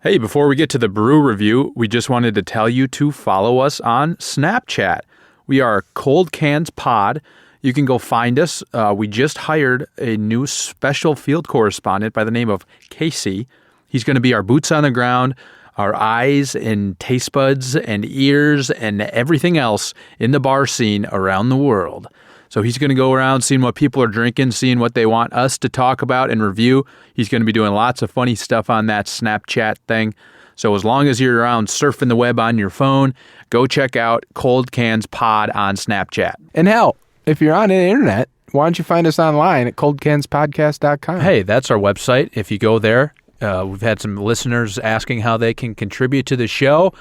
Hey, before we get to the brew review, we just wanted to tell you to follow us on Snapchat. We are Cold Cans Pod. You can go find us. We just hired a new special field correspondent by the name of Casey. He's going to be our boots on the ground, our eyes and taste buds and ears and everything else in the bar scene around the world. So he's going to go around seeing what people are drinking, seeing what they want us to talk about and review. He's going to be doing lots of funny stuff on that Snapchat thing. So as long as you're around surfing the web on your phone, go check out Cold Cans Pod on Snapchat. And hell, if you're on the internet, why don't you find us online at coldcanspodcast.com? Hey, that's our website. If you go there, we've had some listeners asking how they can contribute to the show,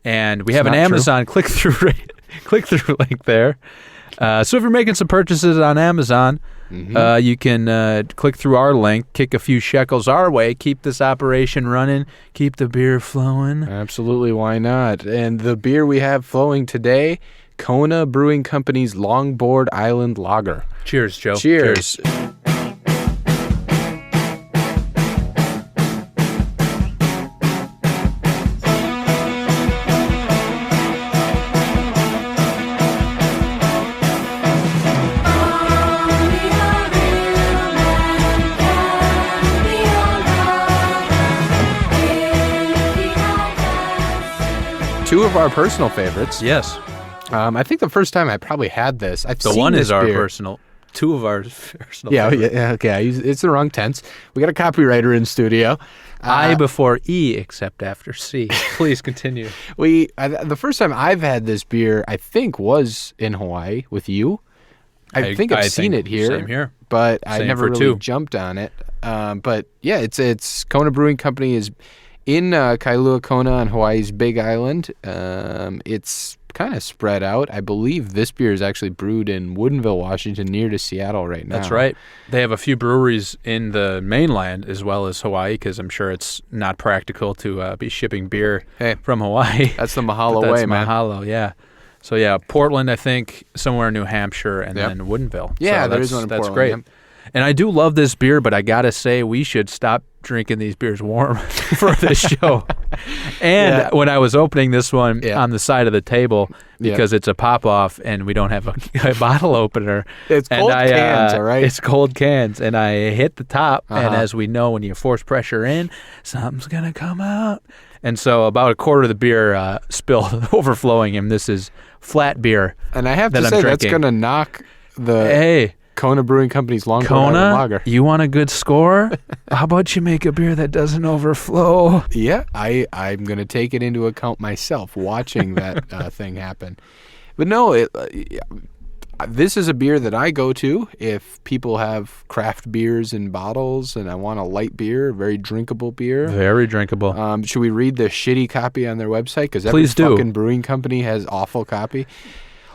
and we have an Amazon click-through link there. So if you're making some purchases on Amazon, you can click through our link, kick a few shekels our way, keep this operation running, keep the beer flowing. Absolutely, why not? And the beer we have flowing today, Kona Brewing Company's Longboard Island Lager. Cheers, Joe. Cheers. Two of our personal favorites. Yes. I think the first time I probably had this, Two of our personal yeah, favorites. Yeah, okay. It's the wrong tense. We got a copywriter in studio. I before E, except after C. Please continue. The first time I've had this beer, I think, was in Hawaii with you. I think I've seen it here. Same here. But I never really jumped on it. But yeah, it's Kona Brewing Company is in Kailua Kona on Hawaii's Big Island. It's kind of spread out. I believe this beer is actually brewed in Woodinville, Washington, near to Seattle right now. That's right. They have a few breweries in the mainland as well as Hawaii, because I'm sure it's not practical to be shipping beer from Hawaii. That's the Mahalo way, man. Mahalo, yeah. So yeah, Portland, I think, somewhere in New Hampshire, and then Woodinville. Yeah, so there is one in Portland. That's great. Yep. And I do love this beer, but I got to say we should stop drinking these beers warm for this show. And when I was opening this one on the side of the table, because it's a pop-off and we don't have a bottle opener. It's cold cans, all right? It's cold cans. And I hit the top, and as we know, when you force pressure in, something's going to come out. And so about a quarter of the beer spilled, overflowing, and this is flat beer. And I have to say, that's going to knock the Kona Brewing Company's Longboard Island Lager. You want a good score? How about you make a beer that doesn't overflow? Yeah, I'm going to take it into account myself, watching that thing happen. But no, this is a beer that I go to if people have craft beers in bottles and I want a light beer, very drinkable beer. Very drinkable. Should we read the shitty copy on their website? Because every Please do. fucking brewing company has awful copy.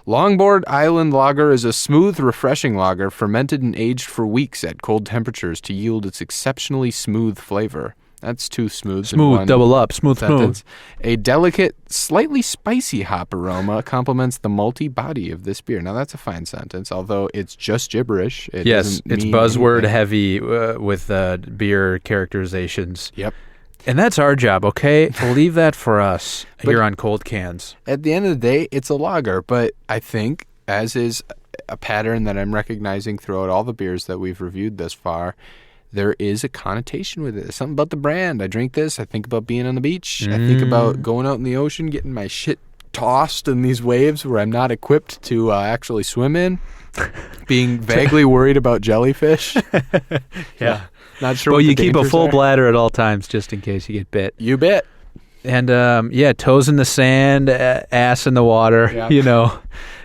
Longboard Island Lager is a smooth, refreshing lager fermented and aged for weeks at cold temperatures to yield its exceptionally smooth flavor. That's two smooths. Smooth, double up, smooth. A delicate, slightly spicy hop aroma complements the malty body of this beer. Now, that's a fine sentence, although it's just gibberish. It's buzzword heavy with beer characterizations. Yep. And that's our job, okay? Leave that for us here on Cold Cans. At the end of the day, it's a lager, but I think, as is a pattern that I'm recognizing throughout all the beers that we've reviewed thus far, there is a connotation with it. Something about the brand. I drink this, I think about being on the beach. I think about going out in the ocean, getting my shit tossed in these waves where I'm not equipped to actually swim in, being vaguely worried about jellyfish. Yeah. Not sure. Well, you keep a full bladder at all times just in case you get bit. You bet. And toes in the sand, ass in the water. You know,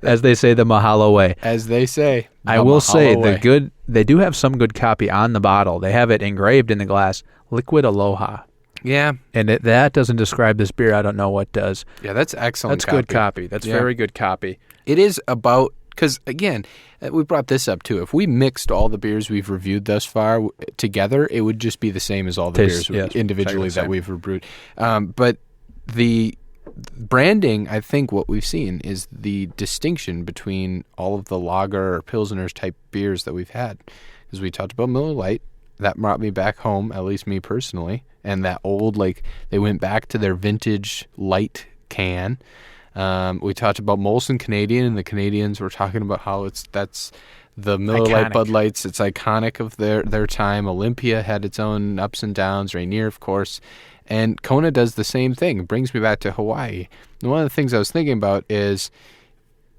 as they say, the Mahalo way. As they say. I will say they do have some good copy on the bottle. They have it engraved in the glass, Liquid Aloha. Yeah. And that doesn't describe this beer. I don't know what does. Yeah, that's excellent. That's good copy. That's very good copy. It is about. Because, again, we brought this up, too. If we mixed all the beers we've reviewed thus far together, it would just be the same as all the beers individually that we've reviewed. But the branding, I think what we've seen is the distinction between all of the lager or Pilsner's type beers that we've had. Because we talked about Miller Lite. That brought me back home, at least me personally. and that old, like, they went back to their vintage light can. We talked about Molson Canadian, and the Canadians were talking about how that's the Miller Lite, Bud Lights. It's iconic of their time. Olympia had its own ups and downs. Rainier, of course. And Kona does the same thing. It brings me back to Hawaii. And one of the things I was thinking about is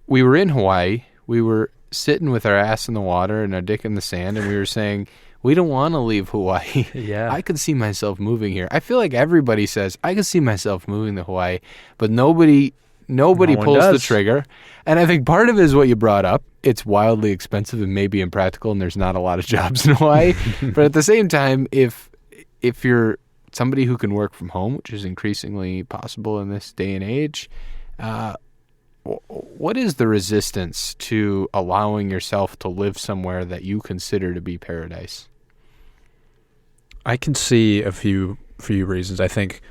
we were in Hawaii. We were sitting with our ass in the water and our dick in the sand, and we were saying, we don't want to leave Hawaii. Yeah. I could see myself moving here. I feel like everybody says, I could see myself moving to Hawaii, but nobody pulls the trigger. And I think part of it is what you brought up. It's wildly expensive and maybe impractical, and there's not a lot of jobs in Hawaii. But at the same time, if you're somebody who can work from home, which is increasingly possible in this day and age, what is the resistance to allowing yourself to live somewhere that you consider to be paradise? I can see a few reasons. I think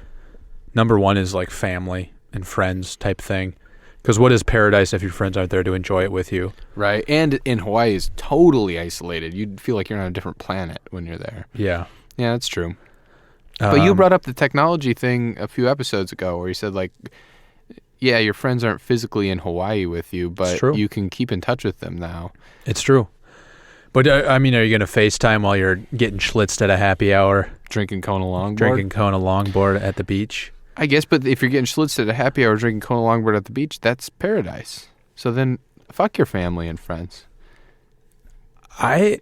number one is like family and friends type thing. Because what is paradise if your friends aren't there to enjoy it with you? Right. And in Hawaii is totally isolated. You'd feel like you're on a different planet when you're there. Yeah. Yeah, that's true. But you brought up the technology thing a few episodes ago where you said, like, yeah, your friends aren't physically in Hawaii with you, but you can keep in touch with them now. It's true. But, I mean, are you going to FaceTime while you're getting schlitzed at a happy hour? Drinking Kona Longboard? Drinking Kona Longboard at the beach? I guess, but if you're getting schlitzed at a happy hour drinking Kona Longboard at the beach, that's paradise. So then fuck your family and friends. I'm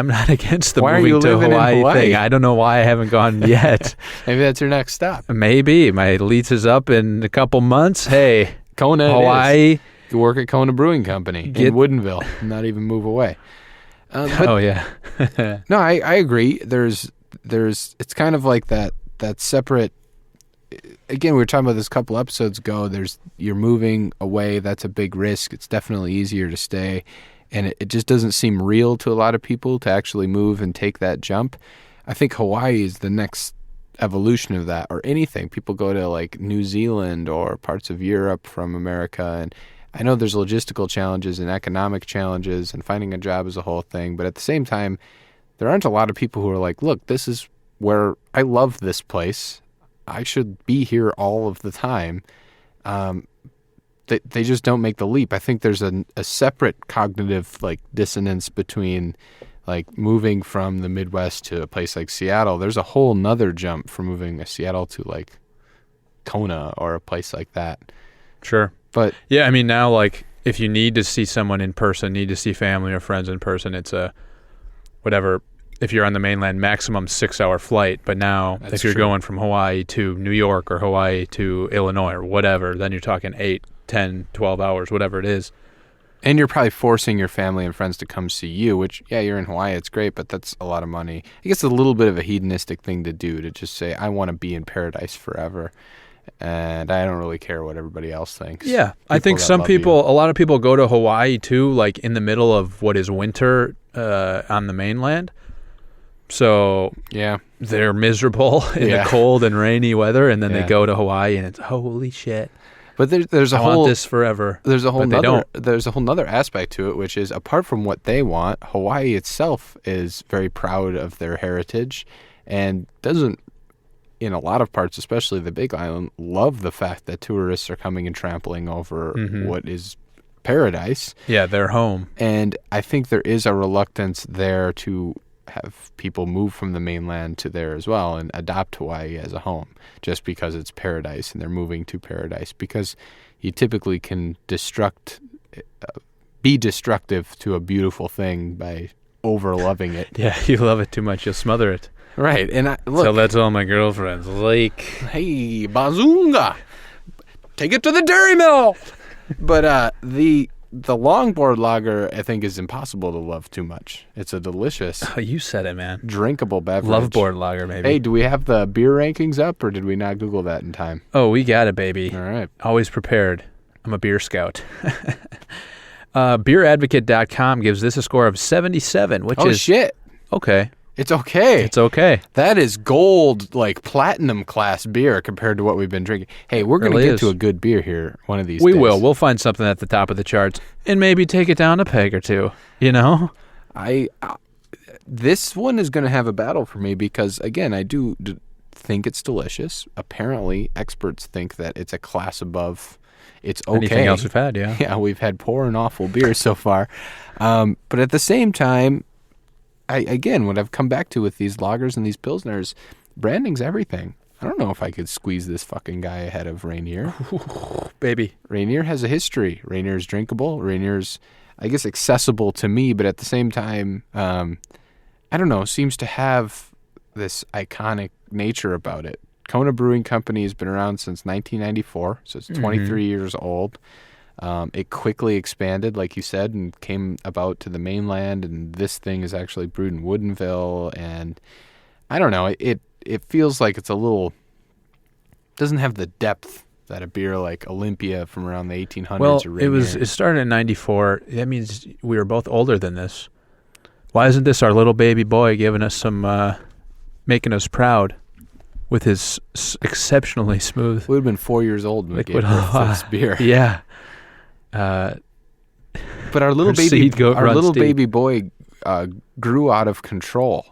not against the Why moving are you to living Hawaii, in Hawaii thing. I don't know why I haven't gone yet. Maybe that's your next stop. Maybe. My lease is up in a couple months. Hey, Kona, Hawaii. You work at Kona Brewing Company in Woodinville, not even move away. Oh, yeah. No, I agree. There's it's kind of like that separate. Again, we were talking about this a couple episodes ago. You're moving away. That's a big risk. It's definitely easier to stay. And it just doesn't seem real to a lot of people to actually move and take that jump. I think Hawaii is the next evolution of that, or anything. People go to like New Zealand or parts of Europe from America. And I know there's logistical challenges and economic challenges, and finding a job is a whole thing. But at the same time, there aren't a lot of people who are like, look, this is where I love this place. I should be here all of the time. They just don't make the leap. I think there's a separate cognitive like dissonance between like moving from the Midwest to a place like Seattle. There's a whole nother jump from moving to Seattle to like Kona or a place like that. Sure. But yeah, I mean, now like if you need to see someone in person, need to see family or friends in person, it's a whatever. If you're on the mainland, maximum 6-hour flight. But now if you're going from Hawaii to New York or Hawaii to Illinois or whatever, then you're talking 8, 10, 12 hours, whatever it is. And you're probably forcing your family and friends to come see you, which, yeah, you're in Hawaii, it's great, but that's a lot of money. I guess it's a little bit of a hedonistic thing to do, to just say, I want to be in paradise forever, and I don't really care what everybody else thinks. Yeah, I think a lot of people go to Hawaii, too, like in the middle of what is winter on the mainland. So yeah, they're miserable in the cold and rainy weather, and then they go to Hawaii, and it's holy shit. But there's a I want this forever. There's a whole nother aspect to it, which is apart from what they want, Hawaii itself is very proud of their heritage, and doesn't, in a lot of parts, especially the Big Island, love the fact that tourists are coming and trampling over what is paradise. Yeah, their home. And I think there is a reluctance there to have people move from the mainland to there as well and adopt Hawaii as a home just because it's paradise and they're moving to paradise, because you typically can be destructive to a beautiful thing by over loving it. Yeah, you love it too much, you'll smother it. Right. And tell that to all my girlfriends. Like, hey, Bazunga, take it to the dairy mill. But the Longboard Lager, I think, is impossible to love too much. It's a delicious... Oh, you said it, man. Drinkable beverage. Loveboard Lager, maybe. Hey, do we have the beer rankings up, or did we not Google that in time? Oh, we got it, baby. All right. Always prepared. I'm a beer scout. Beeradvocate.com gives this a score of 77, which is... Oh, shit. Okay. It's okay. It's okay. That is gold, like platinum class beer compared to what we've been drinking. Hey, we're going to get to a good beer here one of these days. We will. We'll find something at the top of the charts and maybe take it down a peg or two, you know? This one is going to have a battle for me because, again, I do think it's delicious. Apparently, experts think that it's a class above. It's okay. Anything else we've had, yeah. Yeah, we've had poor and awful beers so far. But at the same time, again, what I've come back to with these lagers and these pilsners, branding's everything. I don't know if I could squeeze this fucking guy ahead of Rainier. Baby. Rainier has a history. Rainier's drinkable. Rainier's, I guess, accessible to me, but at the same time, I don't know, seems to have this iconic nature about it. Kona Brewing Company has been around since 1994, so it's 23 years old. It quickly expanded, like you said, and came about to the mainland, and this thing is actually brewed in Woodinville, and I don't know, it feels like it's a little, doesn't have the depth that a beer like Olympia from around the 1800s well, or Rainier. it started in 94. That means we were both older than this. Why isn't this our little baby boy giving us some, making us proud with his exceptionally smooth? We would have been 4 years old when we gave liquid birth to this beer. Yeah. But our little baby boy grew out of control.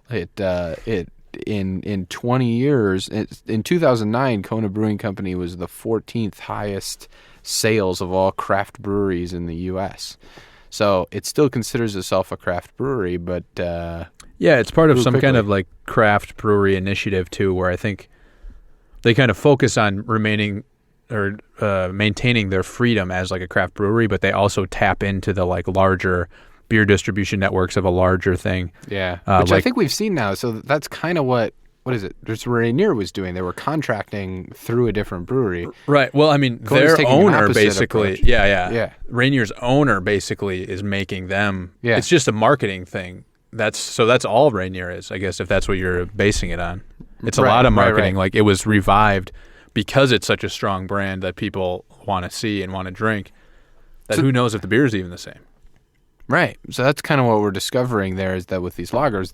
In 20 years, in 2009, Kona Brewing Company was the 14th highest sales of all craft breweries in the U.S. So it still considers itself a craft brewery, but yeah, it's part of some kind of like craft brewery initiative too, where I think they kind of focus on remaining or maintaining their freedom as like a craft brewery, but they also tap into the like larger beer distribution networks of a larger thing. Yeah, which I think we've seen now. So that's kind of what is it? That's what Rainier was doing. They were contracting through a different brewery. Right. Well, I mean, Kona's their owner basically, approach. Yeah. Rainier's owner basically is making them. Yeah. It's just a marketing thing. That's all Rainier is, I guess, if that's what you're basing it on. It's a lot of marketing. Right. Like it was revived because it's such a strong brand that people want to see and want to drink. That who knows if the beer is even the same. Right. So that's kind of what we're discovering there, is that with these lagers,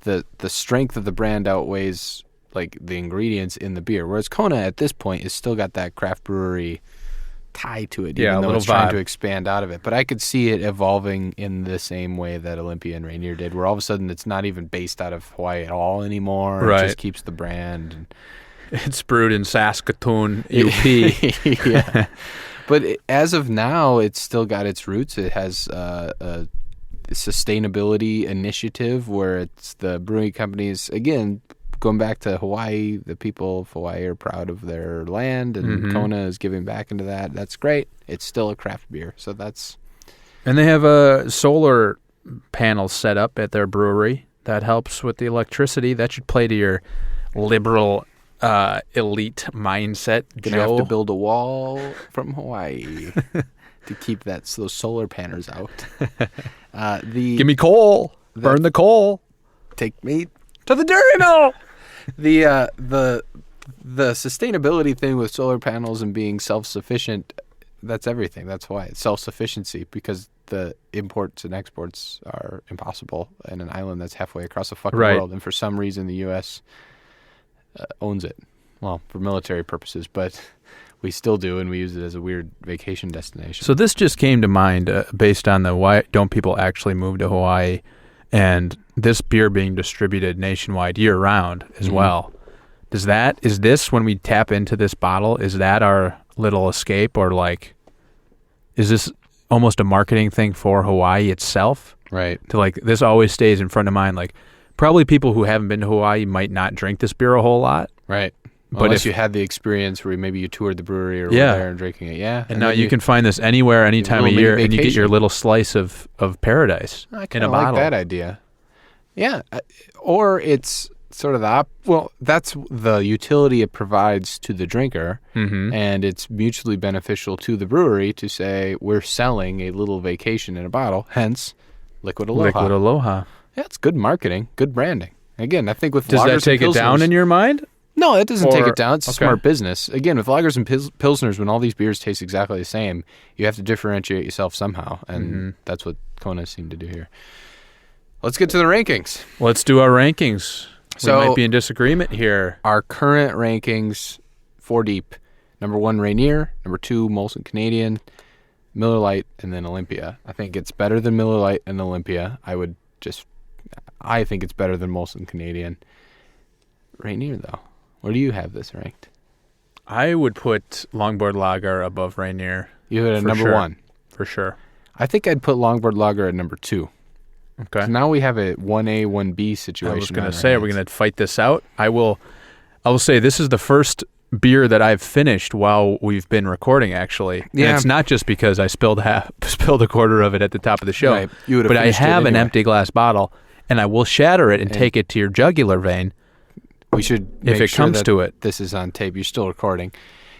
the strength of the brand outweighs like the ingredients in the beer. Whereas Kona at this point has still got that craft brewery tie to it, even though it's trying to expand out of it. But I could see it evolving in the same way that Olympia and Rainier did, where all of a sudden it's not even based out of Hawaii at all anymore. Right. It just keeps the brand. It's brewed in Saskatoon, UP. Yeah. But as of now, it's still got its roots. It has a sustainability initiative where it's the brewing companies, again, going back to Hawaii, the people of Hawaii are proud of their land, and Kona is giving back into that. That's great. It's still a craft beer. So that's... And they have a solar panel set up at their brewery that helps with the electricity. That should play to your liberal elite mindset, Gonna have to build a wall from Hawaii to keep those solar panels out. Give me coal. Burn the coal. Take me to the dairy mill. The sustainability thing with solar panels and being self-sufficient, that's everything. That's why it's self-sufficiency, because the imports and exports are impossible in an island that's halfway across the fucking world. And for some reason, the U.S. Owns it. Well, for military purposes, but we still do, and we use it as a weird vacation destination. So this just came to mind based on the why don't people actually move to Hawaii, and this beer being distributed nationwide year-round as well. Is this, when we tap into this bottle, is that our little escape, or like, is this almost a marketing thing for Hawaii itself? Right. To like, this always stays in front of mind, like, probably people who haven't been to Hawaii might not drink this beer a whole lot. Right. But unless you had the experience where maybe you toured the brewery or were there and drinking it. Yeah. And now you can find this anywhere, any time of year, and you get your little slice of paradise in a bottle. I like that idea. Yeah. Or it's sort of that's the utility it provides to the drinker, and it's mutually beneficial to the brewery to say, we're selling a little vacation in a bottle, hence Liquid Aloha. Liquid Aloha. Yeah, it's good marketing, good branding. Again, I think with Does that take it down in your mind? No, it doesn't take it down. It's smart business. Again, with lagers and pilsners, when all these beers taste exactly the same, you have to differentiate yourself somehow, and that's what Kona seemed to do here. Let's get to the rankings. Let's do our rankings. So, we might be in disagreement here. Our current rankings, 4 deep. Number 1, Rainier. Number 2, Molson Canadian. Miller Lite, and then Olympia. I think it's better than Miller Lite and Olympia. I think it's better than Molson Canadian. Rainier, though. Where do you have this ranked? I would put Longboard Lager above Rainier. You have it at For number sure. 1. For sure. I think I'd put Longboard Lager at number 2. Okay. So now we have a 1A, 1B situation. I was going on to our say, are we hands. going to fight this out? I will say this is the first beer that I've finished while we've been recording, actually. And Yeah. it's not just because I spilled a quarter of it at the top of the show, Right. You would have but I finished it have an anyway. empty glass bottle, and I will shatter it and take it to your jugular vein. We should If make it sure comes that to it. This is on tape. You're still recording.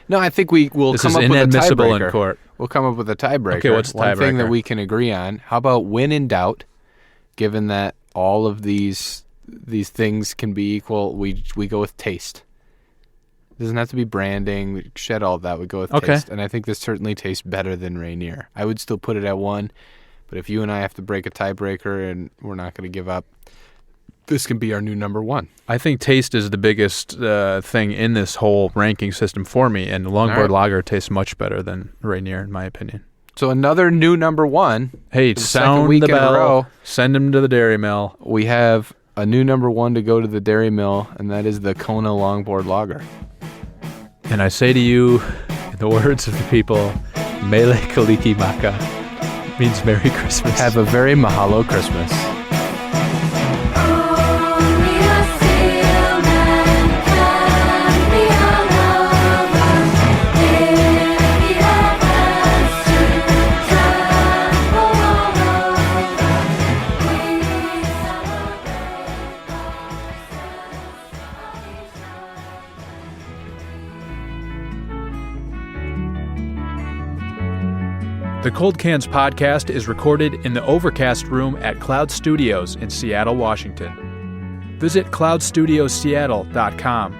No, I think we will This come is up with a inadmissible in tiebreaker. court. We'll come up with a tiebreaker. Okay, what's the One thing that tiebreaker? we can agree on. How about when in doubt, given that all of these things can be equal, we go with taste. It doesn't have to be branding. We shed all of that. We go with Okay. taste. And I think this certainly tastes better than Rainier. I would still put it at 1, but if you and I have to break a tiebreaker and we're not going to give up, this can be our new number 1. I think taste is the biggest thing in this whole ranking system for me, and Longboard All right. Lager tastes much better than Rainier, in my opinion. So another new number 1. Hey, For the second sound week the in a bell. row. Send him to the dairy mill. We have a new number 1 to go to the dairy mill, and that is the Kona Longboard Lager. And I say to you, in the words of the people, Mele Kaliki Maka, means Merry Christmas. Have a very mahalo Christmas. Only a sealman can be Aloha. If he has to travel all over, we celebrate The Cold Cans podcast is recorded in the Overcast Room at Cloud Studios in Seattle, Washington. Visit cloudstudiosseattle.com